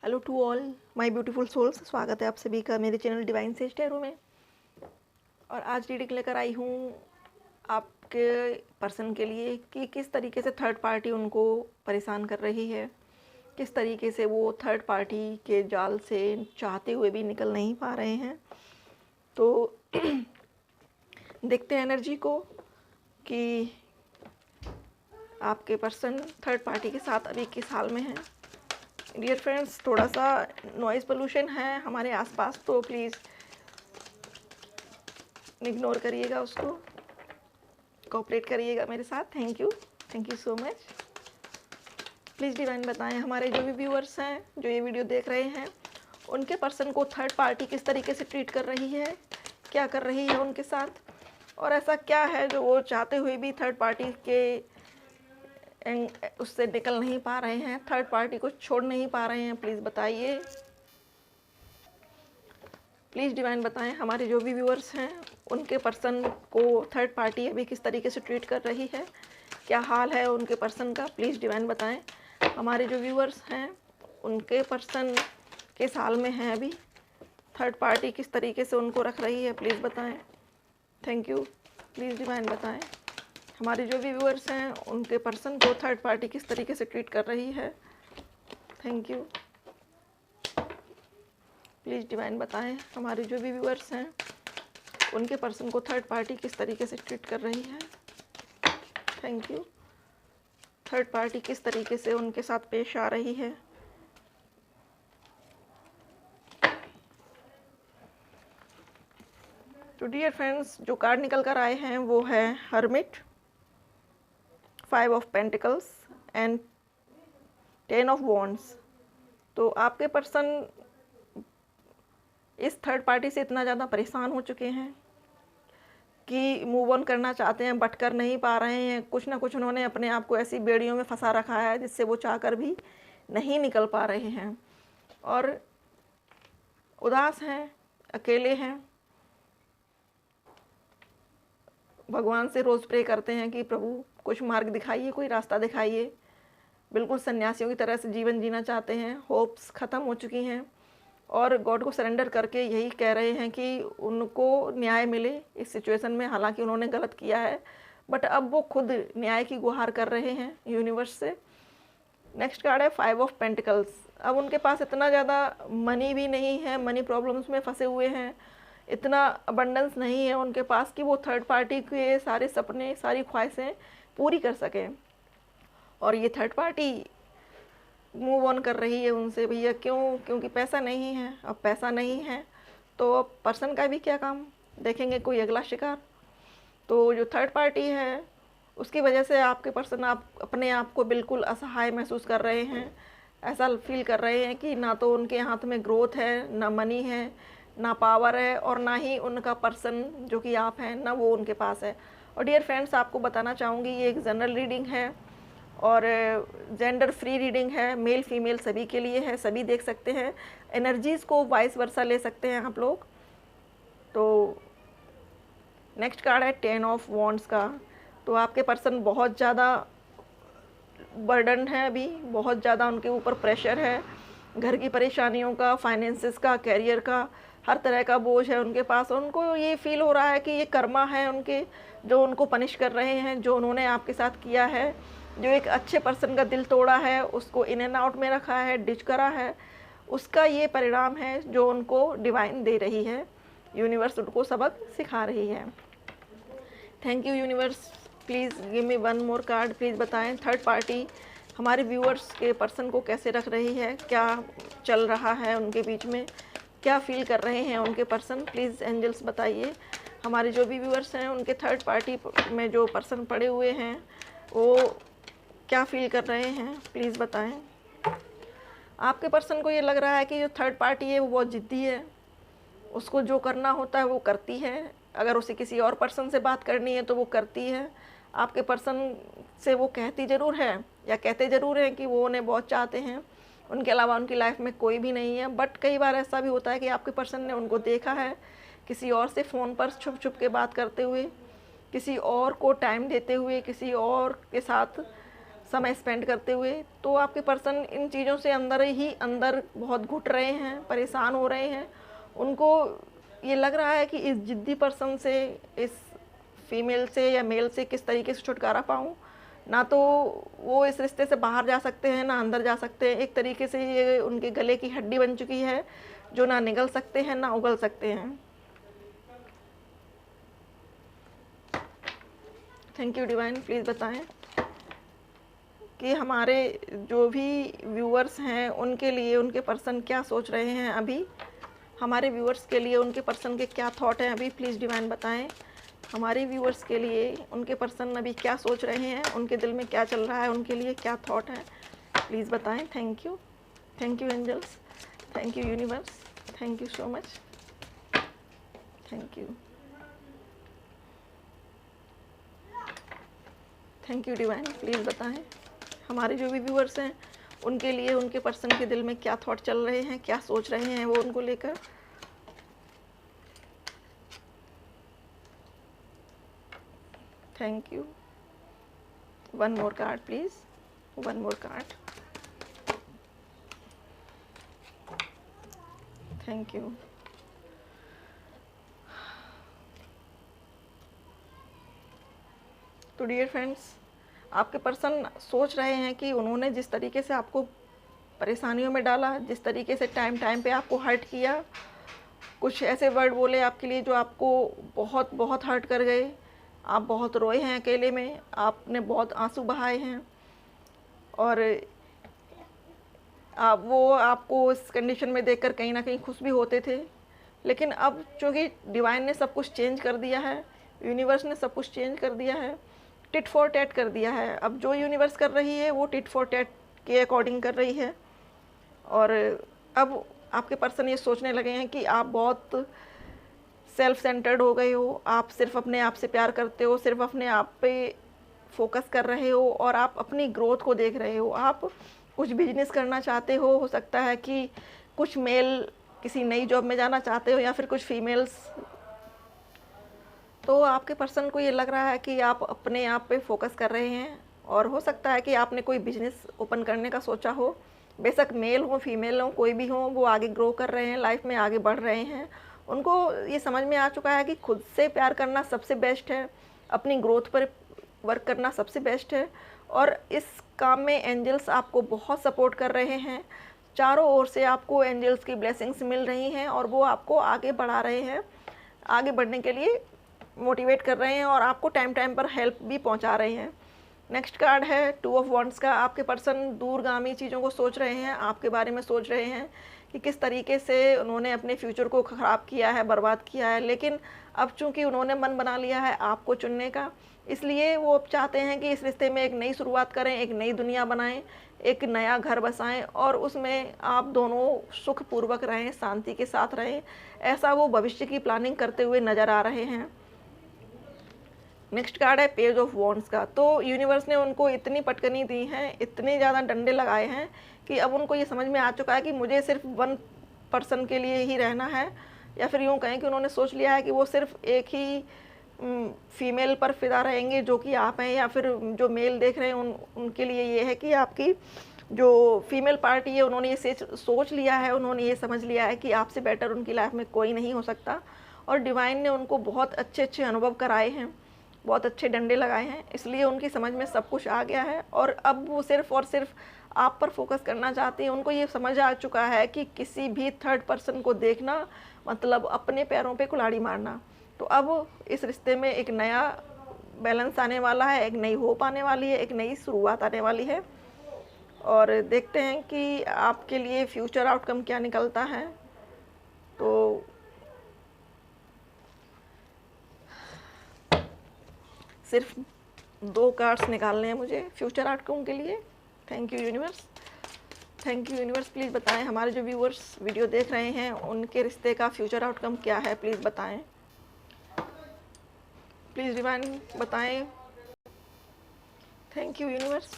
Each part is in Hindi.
Hello to all my beautiful souls, स्वागत है आप सभी का मेरे चैनल डिवाइन सेज टैरो में। और आज रीडिंग लेकर आई हूँ आपके पर्सन के लिए कि किस तरीके से थर्ड पार्टी उनको परेशान कर रही है, किस तरीके से वो थर्ड पार्टी के जाल से चाहते हुए भी निकल नहीं पा रहे हैं। तो देखते हैं एनर्जी को कि आपके पर्सन थर्ड पार्टी के साथ अभी किस हाल में है। डियर फ्रेंड्स, थोड़ा सा नॉइज़ पोल्यूशन है हमारे आसपास, तो प्लीज़ इग्नोर करिएगा, उसको कोऑपरेट करिएगा मेरे साथ। Thank you so much. Please divine बताएं हमारे जो भी व्यूअर्स हैं, जो ये वीडियो देख रहे हैं, उनके पर्सन को थर्ड पार्टी किस तरीके से ट्रीट कर रही है, क्या कर रही है उनके साथ, और ऐसा क्या है जो वो चाहते हुए भी थर्ड पार्टी के उससे निकल नहीं पा रहे हैं, थर्ड पार्टी को छोड़ नहीं पा रहे हैं। प्लीज़ बताइए, प्लीज़ डिवाइन बताएं हमारे जो भी व्यूअर्स हैं, उनके पर्सन को थर्ड पार्टी अभी किस तरीके से ट्रीट कर रही है, क्या हाल है उनके पर्सन का। प्लीज़ डिवाइन बताएं हमारे जो व्यूअर्स हैं, उनके पर्सन किस हाल में हैं अभी, थर्ड पार्टी किस तरीके से उनको रख रही है। प्लीज़ बताएं। Thank you. प्लीज़ डिवाइन बताएं हमारे जो भी व्यूअर्स हैं, उनके पर्सन को थर्ड पार्टी किस तरीके से ट्रीट कर रही है। Thank you. प्लीज़ डिवाइन बताएं हमारे जो भी व्यूअर्स हैं, उनके पर्सन को थर्ड पार्टी किस तरीके से ट्रीट कर रही है। Thank you. थर्ड पार्टी किस तरीके से उनके साथ पेश आ रही है। तो डियर फ्रेंड्स, जो कार्ड निकल कर आए हैं वो है hermit, 5 of pentacles and 10 of wands. तो आपके पर्सन इस थर्ड पार्टी से इतना ज़्यादा परेशान हो चुके हैं कि मूव ऑन करना चाहते हैं बट कर नहीं पा रहे हैं। कुछ ना कुछ उन्होंने अपने आप को ऐसी बेड़ियों में फंसा रखा है जिससे वो चाहकर भी नहीं निकल पा रहे हैं, और उदास हैं, अकेले हैं। भगवान से रोज़ प्रे करते हैं कि प्रभु कुछ मार्ग दिखाइए, कोई रास्ता दिखाइए। बिल्कुल सन्यासियों की तरह से जीवन जीना चाहते हैं, होप्स ख़त्म हो चुकी हैं, और गॉड को सरेंडर करके यही कह रहे हैं कि उनको न्याय मिले इस सिचुएशन में। हालांकि उन्होंने गलत किया है, बट अब वो खुद न्याय की गुहार कर रहे हैं यूनिवर्स से। नेक्स्ट कार्ड है 5 ऑफ पेंटिकल्स। अब उनके पास इतना ज़्यादा मनी भी नहीं है, मनी प्रॉब्लम्स में फंसे हुए हैं, इतना अबंडेंस नहीं है उनके पास कि वो थर्ड पार्टी के सारे सपने, सारी ख्वाहिशें पूरी कर सकें। और ये थर्ड पार्टी मूव ऑन कर रही है उनसे। भैया क्यों? क्योंकि पैसा नहीं है। अब पैसा नहीं है तो पर्सन का भी क्या काम, देखेंगे कोई अगला शिकार। तो जो थर्ड पार्टी है उसकी वजह से आपके पर्सन आप अपने आप को बिल्कुल असहाय महसूस कर रहे हैं। ऐसा फील कर रहे हैं कि ना तो उनके हाथ में ग्रोथ है, ना मनी है, ना पावर है, और ना ही उनका पर्सन जो कि आप हैं, ना वो उनके पास है। और डियर फ्रेंड्स, आपको बताना चाहूँगी ये एक जनरल रीडिंग है और जेंडर फ्री रीडिंग है, मेल फीमेल सभी के लिए है, सभी देख सकते हैं। एनर्जीज़ को वाइस वर्सा ले सकते हैं आप लोग। तो नेक्स्ट कार्ड है 10 ऑफ वॉन्ड्स का। तो आपके पर्सन बहुत ज़्यादा बर्डन है अभी, बहुत ज़्यादा उनके ऊपर प्रेशर है, घर की परेशानियों का, फाइनेंसिस का, कैरियर का, हर तरह का बोझ है उनके पास। उनको ये फील हो रहा है कि ये कर्मा है उनके, जो उनको पनिश कर रहे हैं, जो उन्होंने आपके साथ किया है, जो एक अच्छे पर्सन का दिल तोड़ा है, उसको इन एंड आउट में रखा है, डिच करा है, उसका ये परिणाम है जो उनको डिवाइन दे रही है। यूनिवर्स उनको सबक सिखा रही है। Thank you universe. Please give me one more card. Please बताएं थर्ड पार्टी हमारे व्यूअर्स के पर्सन को कैसे रख रही है, क्या चल रहा है उनके बीच में, क्या फील कर रहे हैं उनके पर्सन। प्लीज़ एंजल्स बताइए हमारे जो भी व्यूअर्स हैं, उनके थर्ड पार्टी में जो पर्सन पड़े हुए हैं वो क्या फील कर रहे हैं। प्लीज़ बताएं। आपके पर्सन को ये लग रहा है कि जो थर्ड पार्टी है वो बहुत ज़िद्दी है, उसको जो करना होता है वो करती है। अगर उसे किसी और पर्सन से बात करनी है तो वो करती है। आपके पर्सन से वो कहती ज़रूर है या कहते ज़रूर हैं कि वो उन्हें बहुत चाहते हैं, उनके अलावा उनकी लाइफ में कोई भी नहीं है। बट कई बार ऐसा भी होता है कि आपके पर्सन ने उनको देखा है किसी और से फ़ोन पर छुप छुप के बात करते हुए, किसी और को टाइम देते हुए, किसी और के साथ समय स्पेंड करते हुए, तो आपके पर्सन इन चीज़ों से अंदर ही अंदर बहुत घुट रहे हैं, परेशान हो रहे हैं। उनको ये लग रहा है कि इस जिद्दी पर्सन से, इस फीमेल से या मेल से किस तरीके से छुटकारा पाऊँ। ना तो वो इस रिश्ते से बाहर जा सकते हैं, ना अंदर जा सकते हैं। एक तरीके से ये उनके गले की हड्डी बन चुकी है, जो ना निगल सकते हैं ना उगल सकते हैं। थैंक यू डिवाइन, प्लीज़ बताएं कि हमारे जो भी व्यूअर्स हैं उनके लिए उनके पर्सन क्या सोच रहे हैं अभी। हमारे व्यूअर्स के लिए उनके पर्सन के क्या थॉट हैं अभी, प्लीज़ डिवाइन बताएं। हमारे व्यूअर्स के लिए उनके पर्सन अभी क्या सोच रहे हैं, उनके दिल में क्या चल रहा है, उनके लिए क्या थॉट है, प्लीज़ बताएं। Thank you angels, thank you universe, thank you so much, thank you divine, please बताएं हमारे जो भी व्यूअर्स हैं उनके लिए उनके पर्सन के दिल में क्या थॉट चल रहे हैं, क्या सोच रहे हैं वो उनको लेकर। Thank you. One more card please, one more card. Thank you. तो डियर फ्रेंड्स, आपके पर्सन सोच रहे हैं कि उन्होंने जिस तरीके से आपको परेशानियों में डाला, जिस तरीके से टाइम पे आपको हर्ट किया, कुछ ऐसे वर्ड बोले आपके लिए जो आपको बहुत बहुत हर्ट कर गए। आप बहुत रोए हैं अकेले में, आपने बहुत आंसू बहाए हैं, और वो आपको इस कंडीशन में देखकर कहीं ना कहीं खुश भी होते थे। लेकिन अब चूँकि डिवाइन ने सब कुछ चेंज कर दिया है, यूनिवर्स ने सब कुछ चेंज कर दिया है, टिट फॉर टैट कर दिया है। अब जो यूनिवर्स कर रही है वो टिट फॉर टैट के अकॉर्डिंग कर रही है। और अब आपके पर्सन ये सोचने लगे हैं कि आप बहुत सेल्फ सेंटर्ड हो गए हो, आप सिर्फ अपने आप से प्यार करते हो, सिर्फ अपने आप पे फोकस कर रहे हो, और आप अपनी ग्रोथ को देख रहे हो। आप कुछ बिजनेस करना चाहते हो सकता है कि कुछ मेल किसी नई जॉब में जाना चाहते हो, या फिर कुछ फीमेल्स। तो आपके पर्सन को ये लग रहा है कि आप अपने आप पे फोकस कर रहे हैं, और हो सकता है कि आपने कोई बिजनेस ओपन करने का सोचा हो। बेशक मेल हो फीमेल हो कोई भी हो, वो आगे ग्रो कर रहे हैं, लाइफ में आगे बढ़ रहे हैं। उनको ये समझ में आ चुका है कि खुद से प्यार करना सबसे बेस्ट है, अपनी ग्रोथ पर वर्क करना सबसे बेस्ट है। और इस काम में एंजल्स आपको बहुत सपोर्ट कर रहे हैं, चारों ओर से आपको एंजल्स की ब्लेसिंग्स मिल रही हैं, और वो आपको आगे बढ़ा रहे हैं, आगे बढ़ने के लिए मोटिवेट कर रहे हैं, और आपको टाइम पर हेल्प भी पहुंचा रहे हैं। नेक्स्ट कार्ड है 2 ऑफ वॉन्ड्स का। आपके पर्सन दूरगामी चीज़ों को सोच रहे हैं, आपके बारे में सोच रहे हैं कि किस तरीके से उन्होंने अपने फ्यूचर को ख़राब किया है, बर्बाद किया है। लेकिन अब चूंकि उन्होंने मन बना लिया है आपको चुनने का, इसलिए वो चाहते हैं कि इस रिश्ते में एक नई शुरुआत करें, एक नई दुनिया बनाएं, एक नया घर बसाएं, और उसमें आप दोनों सुखपूर्वक रहें, शांति के साथ रहें। ऐसा वो भविष्य की प्लानिंग करते हुए नज़र आ रहे हैं। नेक्स्ट कार्ड है पेज ऑफ वॉन्ड्स का। तो यूनिवर्स ने उनको इतनी पटकनी दी है, इतने ज़्यादा डंडे लगाए हैं कि अब उनको ये समझ में आ चुका है कि मुझे सिर्फ वन पर्सन के लिए ही रहना है, या फिर यूँ कहें कि उन्होंने सोच लिया है कि वो सिर्फ एक ही फीमेल पर फिदा रहेंगे जो कि आप हैं, या फिर जो मेल देख रहे हैं उनके लिए ये है कि आपकी जो फीमेल पार्टी है उन्होंने ये सोच लिया है, उन्होंने ये समझ लिया है कि आपसे बेटर उनकी लाइफ में कोई नहीं हो सकता। और डिवाइन ने उनको बहुत अच्छे अच्छे अनुभव कराए हैं, बहुत अच्छे डंडे लगाए हैं, इसलिए उनकी समझ में सब कुछ आ गया है। और अब वो सिर्फ और सिर्फ आप पर फोकस करना चाहती हैं। उनको ये समझ आ चुका है कि किसी भी थर्ड पर्सन को देखना मतलब अपने पैरों पे कुल्हाड़ी मारना। तो अब इस रिश्ते में एक नया बैलेंस आने वाला है, एक नई होप आने वाली है, एक नई शुरुआत आने वाली है। और देखते हैं कि आपके लिए फ्यूचर आउटकम क्या निकलता है। तो सिर्फ 2 कार्ड्स निकालने हैं मुझे फ्यूचर आउटकम के लिए। Thank you universe, thank you universe. Please बताएं हमारे जो व्यूअर्स वीडियो देख रहे हैं उनके रिश्ते का फ्यूचर आउटकम क्या है, प्लीज़ बताएं, प्लीज़ डिवाइन बताएं। थैंक यू यूनिवर्स,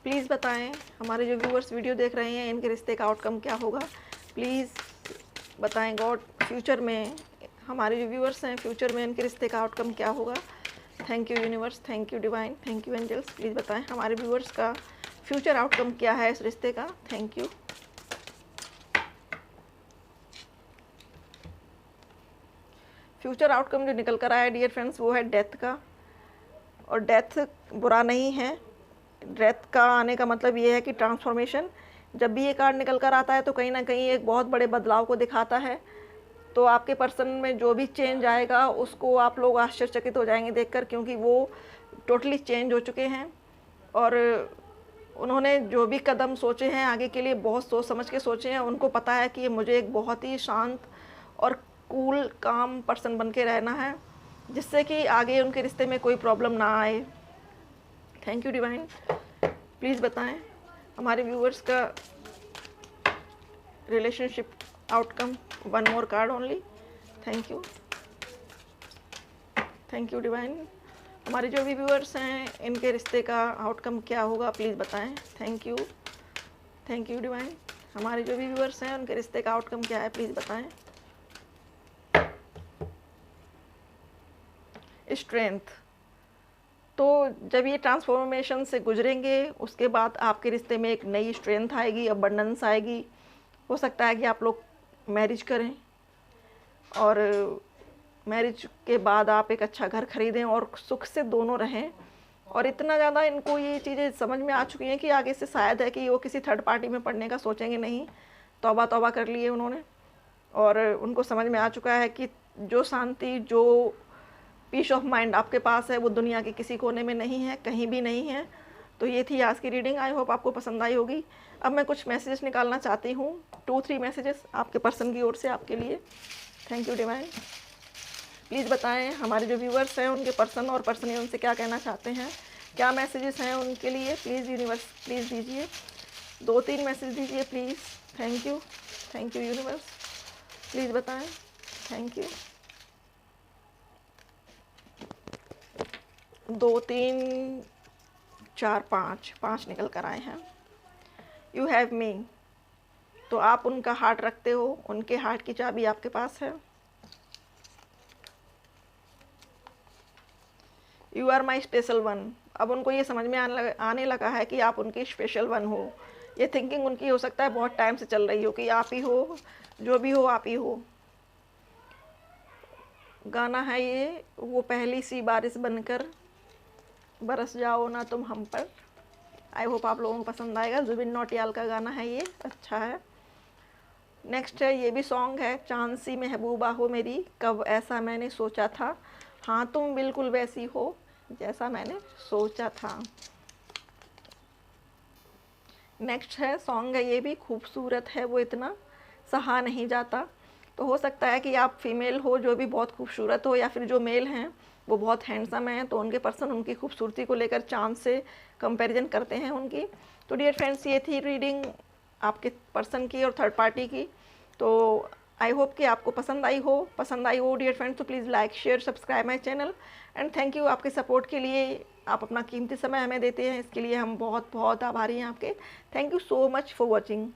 प्लीज़ बताएं हमारे जो व्यूअर्स वीडियो देख रहे हैं इनके रिश्ते का आउटकम क्या होगा, प्लीज़ बताएं गॉड। फ्यूचर में हमारे जो व्यूअर्स हैं फ्यूचर में इनके रिश्ते का आउटकम क्या होगा। Thank you universe, thank you divine, thank you angels. Please बताएं हमारे व्यूअर्स का फ्यूचर आउटकम क्या है इस रिश्ते का। Thank you. फ्यूचर आउटकम जो निकल कर आया डियर फ्रेंड्स वो है डेथ का, और डेथ बुरा नहीं है। डेथ का आने का मतलब ये है कि ट्रांसफॉर्मेशन। जब भी ये कार्ड निकल कर आता है तो कहीं ना कहीं एक बहुत बड़े बदलाव को दिखाता है। तो आपके पर्सन में जो भी चेंज आएगा उसको आप लोग आश्चर्यचकित हो जाएंगे देखकर, क्योंकि वो टोटली चेंज हो चुके हैं और उन्होंने जो भी कदम सोचे हैं आगे के लिए बहुत सोच समझ के सोचे हैं। उनको पता है कि मुझे एक बहुत ही शांत और कूल काम पर्सन बन के रहना है, जिससे कि आगे उनके रिश्ते में कोई प्रॉब्लम ना आए। Thank you divine. प्लीज़ बताएं हमारे व्यूअर्स का relationship outcome. One more card only. Thank you. Thank you divine. हमारे जो भी व्यूअर्स हैं इनके रिश्ते का आउटकम क्या होगा प्लीज़ बताएं। Thank you. Thank you divine. हमारे जो भी व्यूअर्स हैं उनके रिश्ते का आउटकम क्या है प्लीज़ बताएं। स्ट्रेंथ। तो जब ये ट्रांसफॉर्मेशन से गुजरेंगे उसके बाद आपके रिश्ते में एक नई स्ट्रेंथ आएगी, अबंडेंस आएगी। हो सकता है कि आप लोग मैरिज करें और मैरिज के बाद आप एक अच्छा घर खरीदें और सुख से दोनों रहें। और इतना ज़्यादा इनको ये चीज़ें समझ में आ चुकी हैं कि आगे से शायद है कि वो किसी थर्ड पार्टी में पढ़ने का सोचेंगे नहीं। तौबा तौबा कर लिए उन्होंने, और उनको समझ में आ चुका है कि जो शांति, जो पीस ऑफ माइंड आपके पास है वो दुनिया के किसी कोने में नहीं है, कहीं भी नहीं है। तो ये थी आज की रीडिंग। आई होप आपको पसंद आई होगी। अब मैं कुछ मैसेजेस निकालना चाहती हूँ, 2-3 मैसेजेस आपके पर्सन की ओर से आपके लिए। Thank you divine. प्लीज़ बताएं हमारे जो व्यूअर्स हैं उनके पर्सन और पर्सन उनसे क्या कहना चाहते हैं, क्या मैसेजेस हैं उनके लिए। प्लीज़ यूनिवर्स प्लीज़ दीजिए, 2-3 मैसेज दीजिए please. Thank you. Thank you universe. Please बताएं। Thank you. 2, 3, 4, 5 निकल कर आए हैं। You have me. तो आप उनका हार्ट रखते हो, उनके हार्ट की चाबी आपके पास है। You are my special one. अब उनको ये समझ में आने लगा है कि आप उनकी स्पेशल वन हो। ये थिंकिंग उनकी हो सकता है बहुत टाइम से चल रही हो कि आप ही हो, जो भी हो आप ही हो। गाना है ये, वो पहली सी बारिश बनकर बरस जाओ ना तुम हम पर। आई होप आप लोगों को पसंद आएगा। जुबिन नौटियाल का गाना है ये, अच्छा है। नेक्स्ट है, ये भी सॉन्ग है, चांद सी महबूबा हो मेरी, कब ऐसा मैंने सोचा था, हाँ तुम बिल्कुल वैसी हो जैसा मैंने सोचा था। नेक्स्ट है सॉन्ग है, ये भी खूबसूरत है वो इतना सहा नहीं जाता। तो हो सकता है कि आप फीमेल हो जो भी बहुत खूबसूरत हो, या फिर जो मेल हैं वो बहुत हैंडसम हैं, तो उनके पर्सन उनकी खूबसूरती को लेकर चांद से कंपैरिजन करते हैं उनकी। तो डियर फ्रेंड्स ये थी रीडिंग आपके पर्सन की और थर्ड पार्टी की। तो आई होप कि आपको पसंद आई हो डियर फ्रेंड्स। तो please like share subscribe my channel and thank you आपके सपोर्ट के लिए। आप अपना कीमती समय हमें देते हैं, इसके लिए हम बहुत बहुत आभारी हैं आपके। Thank you so much for watching.